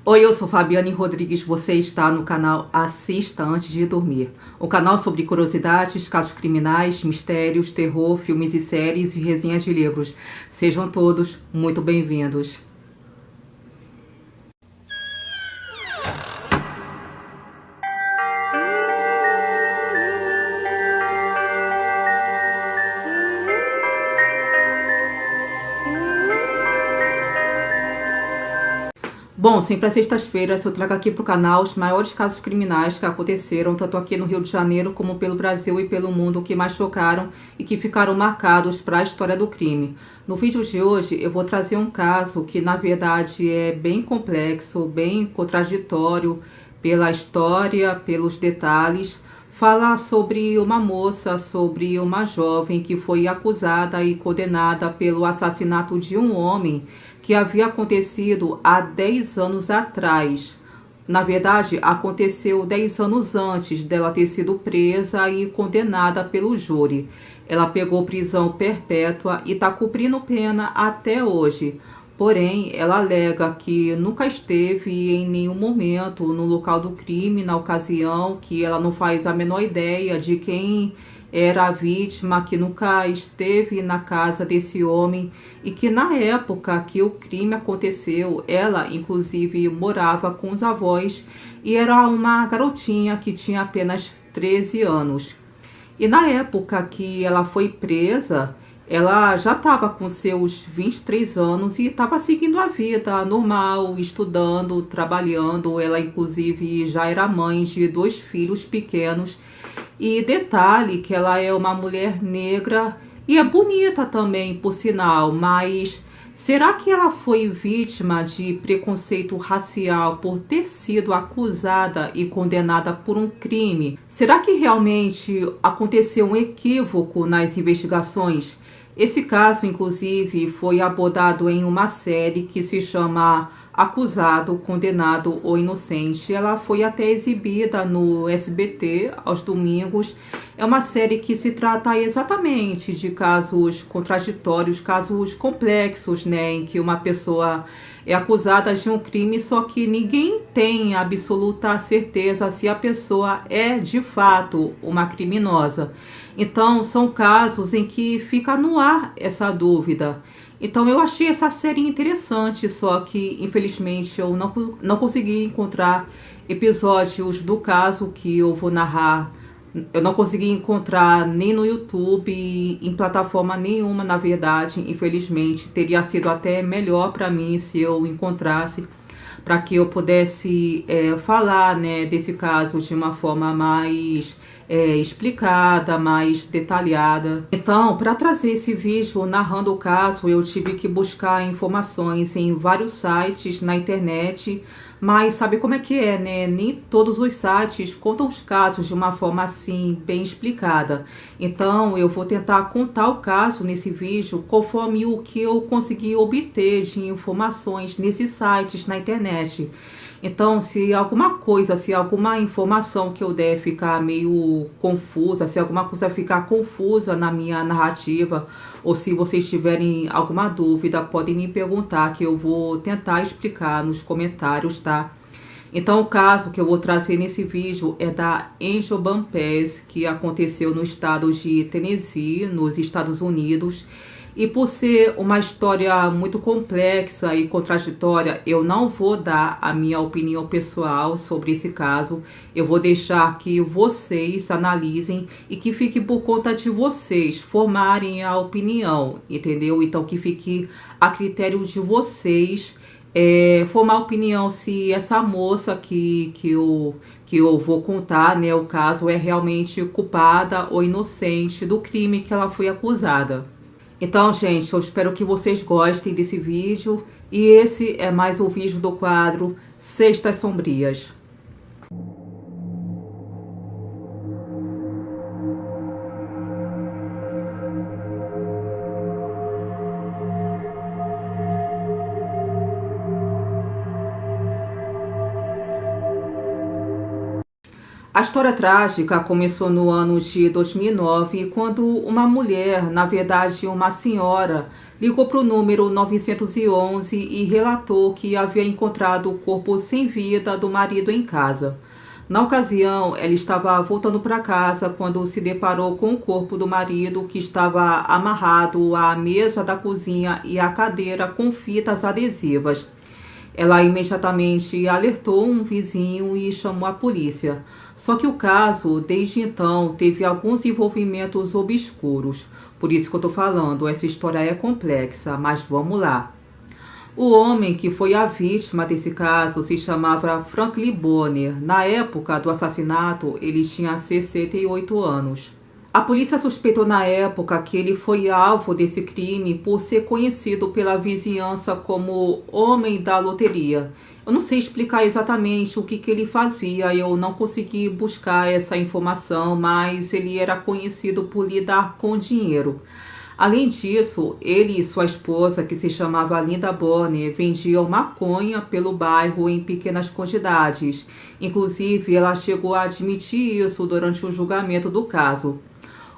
Oi, eu sou Fabiane Rodrigues, você está no canal Assista Antes de Dormir. O canal sobre curiosidades, casos criminais, mistérios, terror, filmes e séries e resenhas de livros. Sejam todos muito bem-vindos. Bom, sempre às sextas-feiras eu trago aqui para o canal os maiores casos criminais que aconteceram tanto aqui no Rio de Janeiro como pelo Brasil e pelo mundo que mais chocaram e que ficaram marcados para a história do crime. No vídeo de hoje eu vou trazer um caso que na verdade é bem complexo, bem contraditório pela história, pelos detalhes. Fala sobre uma moça, sobre uma jovem que foi acusada e condenada pelo assassinato de um homem que havia acontecido há 10 anos atrás. Na verdade, aconteceu 10 anos antes dela ter sido presa e condenada pelo júri. Ela pegou prisão perpétua e está cumprindo pena até hoje. Porém, ela alega que nunca esteve em nenhum momento no local do crime, na ocasião, que ela não faz a menor ideia de quem era a vítima, que nunca esteve na casa desse homem e que na época que o crime aconteceu, ela inclusive morava com os avós e era uma garotinha que tinha apenas 13 anos. E na época que ela foi presa, ela já estava com seus 23 anos e estava seguindo a vida normal, estudando, trabalhando. Ela, inclusive, já era mãe de 2 filhos pequenos. E detalhe que ela é uma mulher negra e é bonita também, por sinal, mas será que ela foi vítima de preconceito racial por ter sido acusada e condenada por um crime? Será que realmente aconteceu um equívoco nas investigações? Esse caso, inclusive, foi abordado em uma série que se chama Acusado, Condenado ou Inocente. Ela foi até exibida no SBT aos domingos. É uma série que se trata exatamente de casos contraditórios, casos complexos, né, em que uma pessoa é acusada de um crime, só que ninguém tem absoluta certeza se a pessoa é de fato uma criminosa. Então, são casos em que fica no ar essa dúvida. Então, eu achei essa série interessante, só que, infelizmente, eu não consegui encontrar episódios do caso que eu vou narrar. Eu não consegui encontrar nem no YouTube, em plataforma nenhuma, na verdade. Infelizmente, teria sido até melhor para mim se eu encontrasse, para que eu pudesse falar, né, desse caso de uma forma mais explicada, mais detalhada. Então, para trazer esse vídeo narrando o caso, eu tive que buscar informações em vários sites na internet, mas sabe como é que é, né? Nem todos os sites contam os casos de uma forma assim, bem explicada. Então, eu vou tentar contar o caso nesse vídeo conforme o que eu consegui obter de informações nesses sites na internet. Então, se alguma coisa, se alguma informação que eu der ficar meio confusa, se alguma coisa ficar confusa na minha narrativa, ou se vocês tiverem alguma dúvida, podem me perguntar que eu vou tentar explicar nos comentários, tá? Então, o caso que eu vou trazer nesse vídeo é da Angel Bampez, que aconteceu no estado de Tennessee, nos Estados Unidos. E por ser uma história muito complexa e contraditória, eu não vou dar a minha opinião pessoal sobre esse caso. Eu vou deixar que vocês analisem e que fique por conta de vocês formarem a opinião, entendeu? Então que fique a critério de vocês formar opinião se essa moça que eu vou contar, né, o caso é realmente culpada ou inocente do crime que ela foi acusada. Então, gente, eu espero que vocês gostem desse vídeo. E esse é mais um vídeo do quadro Sextas Sombrias. A história trágica começou no ano de 2009, quando uma mulher, na verdade uma senhora, ligou para o número 911 e relatou que havia encontrado o corpo sem vida do marido em casa. Na ocasião, ela estava voltando para casa quando se deparou com o corpo do marido, que estava amarrado à mesa da cozinha e à cadeira com fitas adesivas. Ela imediatamente alertou um vizinho e chamou a polícia. Só que o caso, desde então, teve alguns envolvimentos obscuros. Por isso que eu estou falando, essa história é complexa, mas vamos lá. O homem que foi a vítima desse caso se chamava Franklin Bonner. Na época do assassinato, ele tinha 68 anos. A polícia suspeitou na época que ele foi alvo desse crime por ser conhecido pela vizinhança como Homem da Loteria. Eu não sei explicar exatamente o que ele fazia, eu não consegui buscar essa informação, mas ele era conhecido por lidar com dinheiro. Além disso, ele e sua esposa, que se chamava Linda Bonner, vendiam maconha pelo bairro em pequenas quantidades. Inclusive, ela chegou a admitir isso durante o julgamento do caso.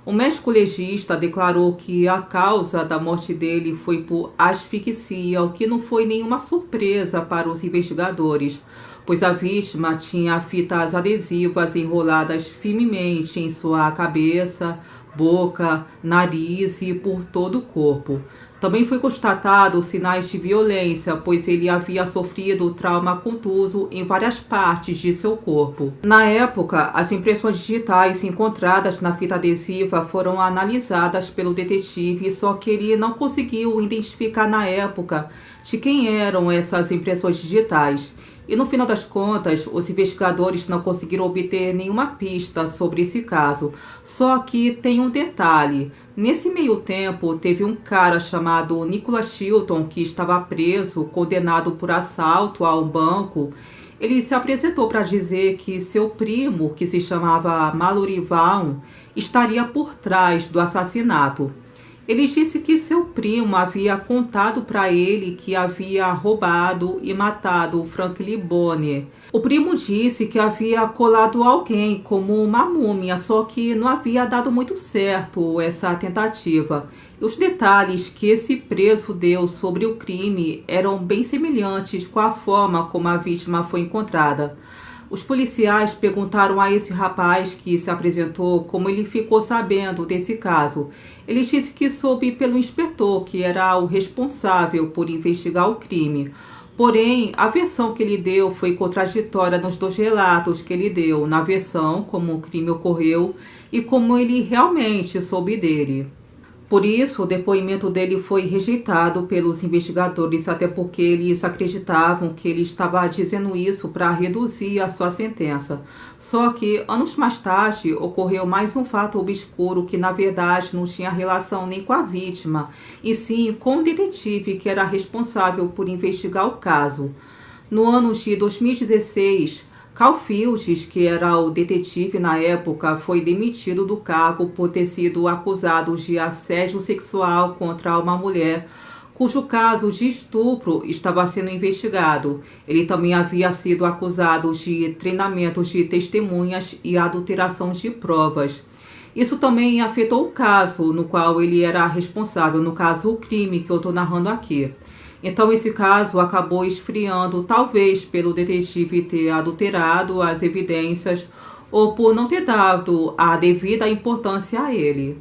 O médico legista declarou que a causa da morte dele foi por asfixia, o que não foi nenhuma surpresa para os investigadores, pois a vítima tinha fitas adesivas enroladas firmemente em sua cabeça, boca, nariz e por todo o corpo. Também foi constatado sinais de violência, pois ele havia sofrido trauma contuso em várias partes de seu corpo. Na época, as impressões digitais encontradas na fita adesiva foram analisadas pelo detetive, só que ele não conseguiu identificar na época de quem eram essas impressões digitais. E no final das contas, os investigadores não conseguiram obter nenhuma pista sobre esse caso. Só que tem um detalhe. Nesse meio tempo, teve um cara chamado Nicholas Chilton, que estava preso, condenado por assalto a um banco. Ele se apresentou para dizer que seu primo, que se chamava Mallory Vaughn, estaria por trás do assassinato. Ele disse que seu primo havia contado para ele que havia roubado e matado Franklin Bonner. O primo disse que havia colado alguém como uma múmia, só que não havia dado muito certo essa tentativa. E os detalhes que esse preso deu sobre o crime eram bem semelhantes com a forma como a vítima foi encontrada. Os policiais perguntaram a esse rapaz que se apresentou como ele ficou sabendo desse caso. Ele disse que soube pelo inspetor, que era o responsável por investigar o crime. Porém, a versão que ele deu foi contraditória nos dois relatos que ele deu, na versão como o crime ocorreu e como ele realmente soube dele. Por isso, o depoimento dele foi rejeitado pelos investigadores, até porque eles acreditavam que ele estava dizendo isso para reduzir a sua sentença. Só que, anos mais tarde, ocorreu mais um fato obscuro que, na verdade, não tinha relação nem com a vítima, e sim com o detetive que era responsável por investigar o caso. No ano de 2016, Carl Fields, que era o detetive na época, foi demitido do cargo por ter sido acusado de assédio sexual contra uma mulher, cujo caso de estupro estava sendo investigado. Ele também havia sido acusado de treinamento de testemunhas e adulteração de provas. Isso também afetou o caso no qual ele era responsável, no caso o crime que eu estou narrando aqui. Então esse caso acabou esfriando, talvez pelo detetive ter adulterado as evidências ou por não ter dado a devida importância a ele.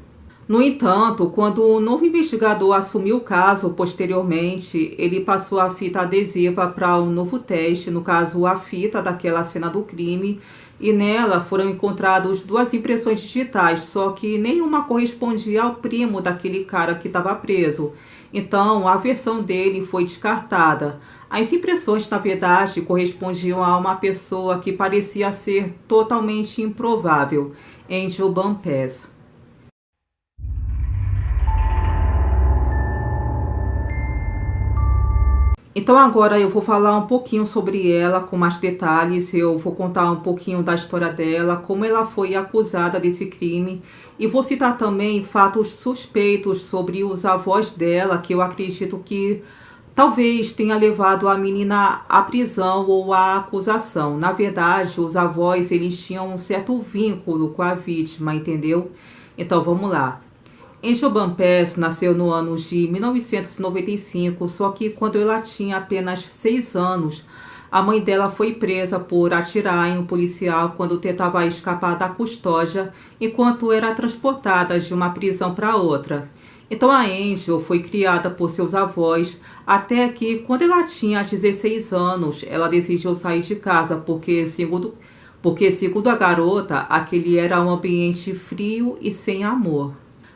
No entanto, quando o novo investigador assumiu o caso posteriormente, ele passou a fita adesiva para um novo teste, no caso a fita daquela cena do crime, e nela foram encontradas duas impressões digitais, só que nenhuma correspondia ao primo daquele cara que estava preso. Então, a versão dele foi descartada. As impressões, na verdade, correspondiam a uma pessoa que parecia ser totalmente improvável, Angel Bumpus. Então agora eu vou falar um pouquinho sobre ela com mais detalhes, eu vou contar um pouquinho da história dela, como ela foi acusada desse crime e vou citar também fatos suspeitos sobre os avós dela, que eu acredito que talvez tenha levado a menina à prisão ou à acusação. Na verdade, os avós eles tinham um certo vínculo com a vítima, entendeu? Então vamos lá. Angel Van Pass nasceu no ano de 1995, só que quando ela tinha apenas 6 anos, a mãe dela foi presa por atirar em um policial quando tentava escapar da custódia, enquanto era transportada de uma prisão para outra. Então a Angel foi criada por seus avós até que, quando ela tinha 16 anos, ela decidiu sair de casa segundo a garota, aquele era um ambiente frio e sem amor.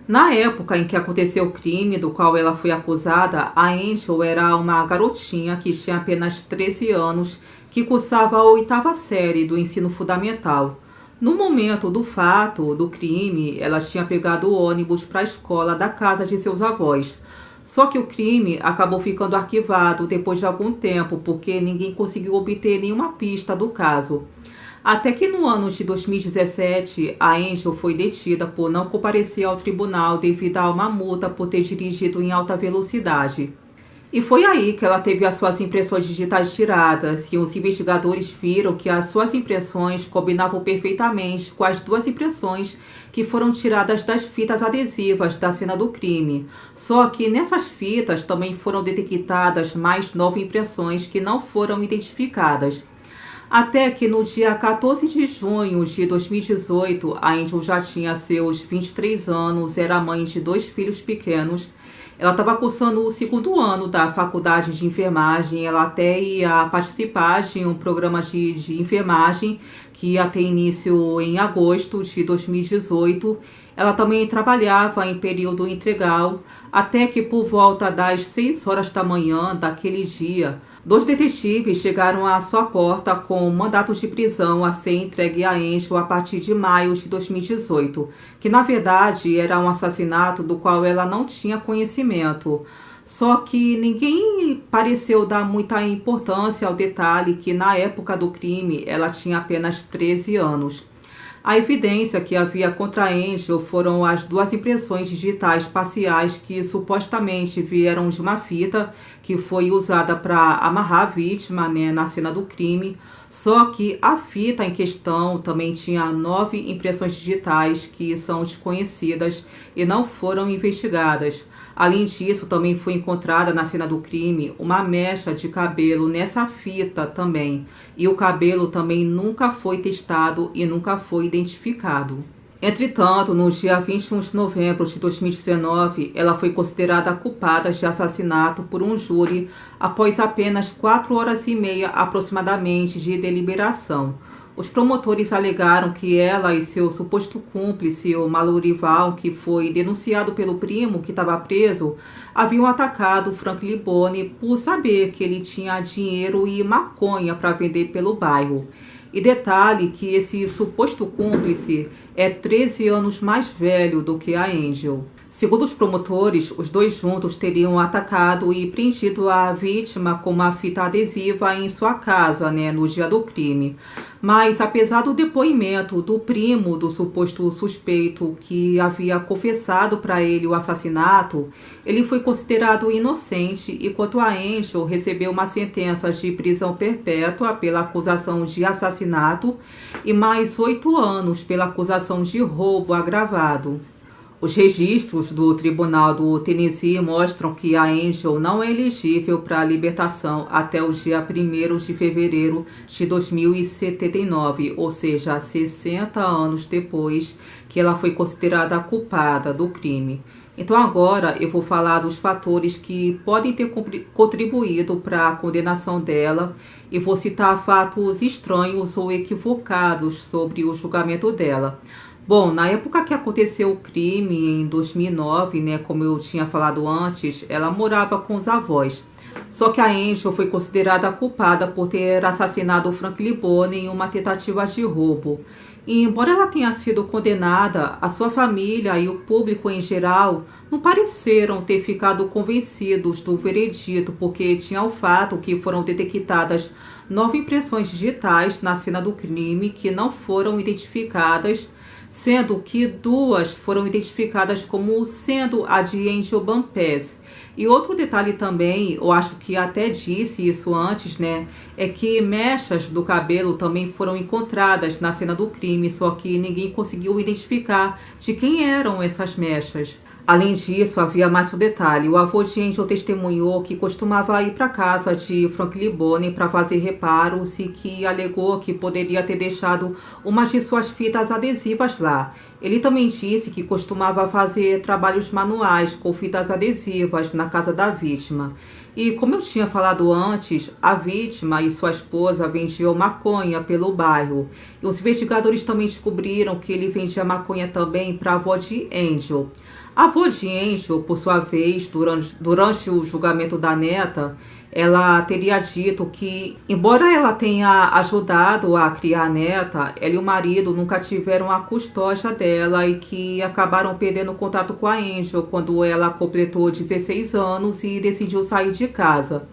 Na época em que aconteceu o crime do qual ela foi acusada, a Angel era uma garotinha que tinha apenas 13 anos, que cursava a 8ª série do ensino fundamental. No momento do fato do crime, ela tinha pegado o ônibus para a escola da casa de seus avós. Só que o crime acabou ficando arquivado depois de algum tempo, porque ninguém conseguiu obter nenhuma pista do caso. Até que no ano de 2017, a Angel foi detida por não comparecer ao tribunal devido a uma multa por ter dirigido em alta velocidade. E foi aí que ela teve as suas impressões digitais tiradas, e os investigadores viram que as suas impressões combinavam perfeitamente com as 2 impressões que foram tiradas das fitas adesivas da cena do crime. Só que nessas fitas também foram detectadas mais 9 impressões que não foram identificadas. Até que no dia 14 de junho de 2018, a Angel já tinha seus 23 anos, era mãe de 2 filhos pequenos. Ela estava cursando o 2º ano da faculdade de enfermagem. Ela até ia participar de um programa de enfermagem que ia ter início em agosto de 2018. Ela também trabalhava em período integral, até que por volta das 6 horas da manhã daquele dia, 2 detetives chegaram à sua porta com mandatos de prisão a ser entregue a Angel a partir de maio de 2018, que na verdade era um assassinato do qual ela não tinha conhecimento. Só que ninguém pareceu dar muita importância ao detalhe que na época do crime ela tinha apenas 13 anos. A evidência que havia contra a Angel foram as 2 impressões digitais parciais que supostamente vieram de uma fita que foi usada para amarrar a vítima, na cena do crime. Só que a fita em questão também tinha 9 impressões digitais que são desconhecidas e não foram investigadas. Além disso, também foi encontrada na cena do crime uma mecha de cabelo nessa fita também. E o cabelo também nunca foi testado e nunca foi identificado. Entretanto, no dia 21 de novembro de 2019, ela foi considerada culpada de assassinato por um júri após apenas 4 horas e meia aproximadamente de deliberação. Os promotores alegaram que ela e seu suposto cúmplice, o Mallory Val, que foi denunciado pelo primo que estava preso, haviam atacado Franklin Bone por saber que ele tinha dinheiro e maconha para vender pelo bairro. E detalhe que esse suposto cúmplice é 13 anos mais velho do que a Angel. Segundo os promotores, os 2 juntos teriam atacado e prendido a vítima com uma fita adesiva em sua casa, no dia do crime. Mas, apesar do depoimento do primo do suposto suspeito que havia confessado para ele o assassinato, ele foi considerado inocente, enquanto a Angel recebeu uma sentença de prisão perpétua pela acusação de assassinato e mais 8 anos pela acusação de roubo agravado. Os registros do Tribunal do Tennessee mostram que a Angel não é elegível para libertação até o dia 1º de fevereiro de 2079, ou seja, 60 anos depois que ela foi considerada culpada do crime. Então agora eu vou falar dos fatores que podem ter contribuído para a condenação dela e vou citar fatos estranhos ou equivocados sobre o julgamento dela. Bom, na época que aconteceu o crime, em 2009, como eu tinha falado antes, ela morava com os avós. Só que a Angel foi considerada culpada por ter assassinado o Franklin Bone em uma tentativa de roubo. E embora ela tenha sido condenada, a sua família e o público em geral não pareceram ter ficado convencidos do veredito, porque tinha o fato que foram detectadas 9 impressões digitais na cena do crime que não foram identificadas, sendo que duas foram identificadas como sendo a de Angel Bumpers. E outro detalhe também, eu acho que até disse isso antes, né, é que mechas do cabelo também foram encontradas na cena do crime, só que ninguém conseguiu identificar de quem eram essas mechas. Além disso, havia mais um detalhe. O avô de Angel testemunhou que costumava ir para casa de Franklin Bonney para fazer reparos e que alegou que poderia ter deixado umas de suas fitas adesivas lá. Ele também disse que costumava fazer trabalhos manuais com fitas adesivas na casa da vítima. E como eu tinha falado antes, a vítima e sua esposa vendiam maconha pelo bairro. E os investigadores também descobriram que ele vendia maconha também para a avó de Angel. A avó de Angel, por sua vez, durante o julgamento da neta, ela teria dito que, embora ela tenha ajudado a criar a neta, ela e o marido nunca tiveram a custódia dela e que acabaram perdendo contato com a Angel quando ela completou 16 anos e decidiu sair de casa.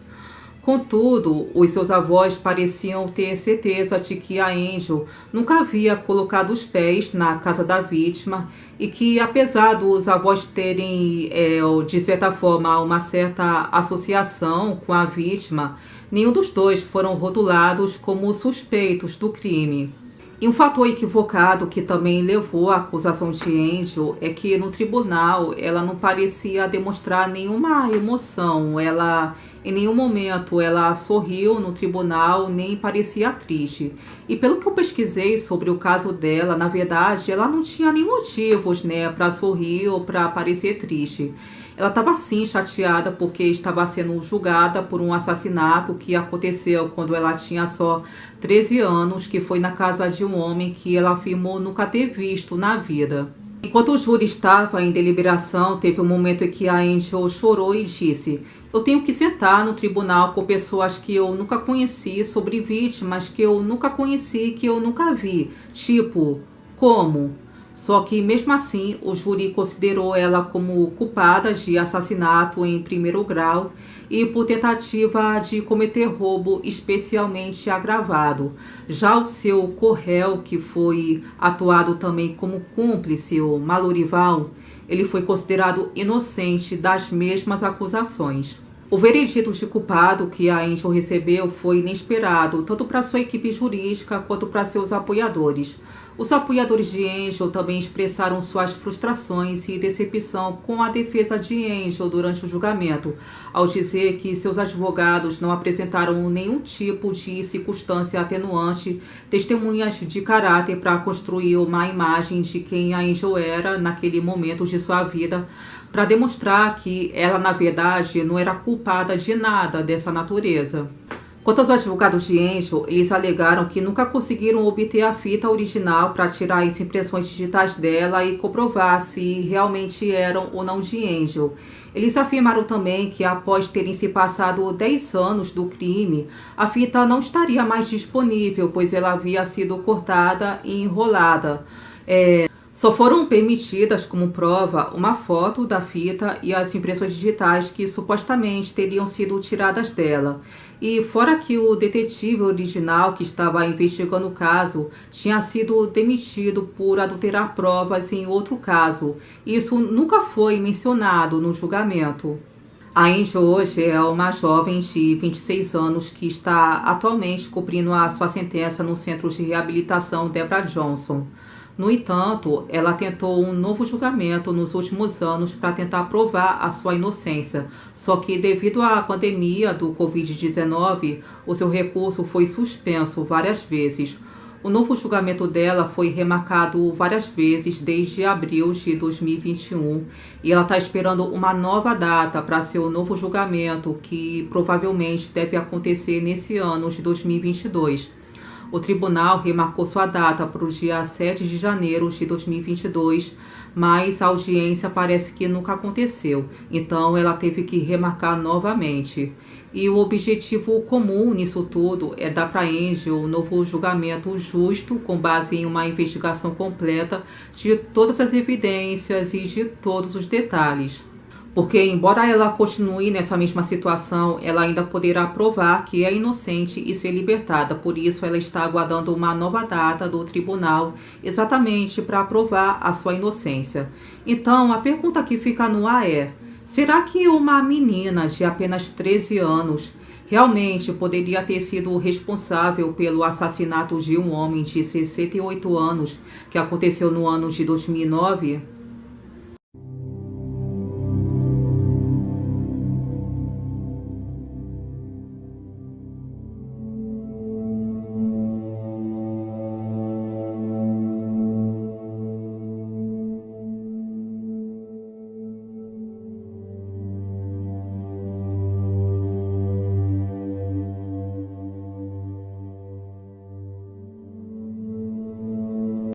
Contudo, os seus avós pareciam ter certeza de que a Angel nunca havia colocado os pés na casa da vítima e que, apesar dos avós terem, de certa forma, uma certa associação com a vítima, nenhum dos dois foram rotulados como suspeitos do crime. E um fator equivocado que também levou à acusação de Angel é que no tribunal ela não parecia demonstrar nenhuma emoção. Em nenhum momento ela sorriu no tribunal, nem parecia triste. E pelo que eu pesquisei sobre o caso dela, na verdade, ela não tinha nem motivos, né, para sorrir ou para parecer triste. Ela estava sim chateada porque estava sendo julgada por um assassinato que aconteceu quando ela tinha só 13 anos, que foi na casa de um homem que ela afirmou nunca ter visto na vida. Enquanto o júri estava em deliberação, teve um momento em que a Angel chorou e disse: "Eu tenho que sentar no tribunal com pessoas que eu nunca conheci, sobre vítimas que eu nunca conheci, que eu nunca vi. Tipo, como?" Só que, mesmo assim, o júri considerou ela como culpada de assassinato em primeiro grau e por tentativa de cometer roubo especialmente agravado. Já o seu co-réu, que foi atuado também como cúmplice, o Malurival, ele foi considerado inocente das mesmas acusações. O veredito de culpado que a Angel recebeu foi inesperado, tanto para sua equipe jurídica quanto para seus apoiadores. Os apoiadores de Angel também expressaram suas frustrações e decepção com a defesa de Angel durante o julgamento, ao dizer que seus advogados não apresentaram nenhum tipo de circunstância atenuante, testemunhas de caráter para construir uma imagem de quem a Angel era naquele momento de sua vida, para demonstrar que ela, na verdade, não era culpada de nada dessa natureza. Quanto aos advogados de Angel, eles alegaram que nunca conseguiram obter a fita original para tirar as impressões digitais dela e comprovar se realmente eram ou não de Angel. Eles afirmaram também que após terem se passado 10 anos do crime, a fita não estaria mais disponível, pois ela havia sido cortada e enrolada. Só foram permitidas como prova uma foto da fita e as impressões digitais que supostamente teriam sido tiradas dela. E fora que o detetive original que estava investigando o caso tinha sido demitido por adulterar provas em outro caso. Isso nunca foi mencionado no julgamento. A Angel hoje é uma jovem de 26 anos que está atualmente cumprindo a sua sentença no Centro de Reabilitação Deborah Johnson. No entanto, ela tentou um novo julgamento nos últimos anos para tentar provar a sua inocência. Só que, devido à pandemia do Covid-19, o seu recurso foi suspenso várias vezes. O novo julgamento dela foi remarcado várias vezes desde abril de 2021 e ela está esperando uma nova data para seu novo julgamento, que provavelmente deve acontecer nesse ano de 2022. O tribunal remarcou sua data para o dia 7 de janeiro de 2022, mas a audiência parece que nunca aconteceu, então ela teve que remarcar novamente. E o objetivo comum nisso tudo é dar para Angel um novo julgamento justo, com base em uma investigação completa de todas as evidências e de todos os detalhes. Porque, embora ela continue nessa mesma situação, ela ainda poderá provar que é inocente e ser libertada. Por isso, ela está aguardando uma nova data do tribunal, exatamente para provar a sua inocência. Então, a pergunta que fica no ar é: será que uma menina de apenas 13 anos realmente poderia ter sido responsável pelo assassinato de um homem de 68 anos que aconteceu no ano de 2009?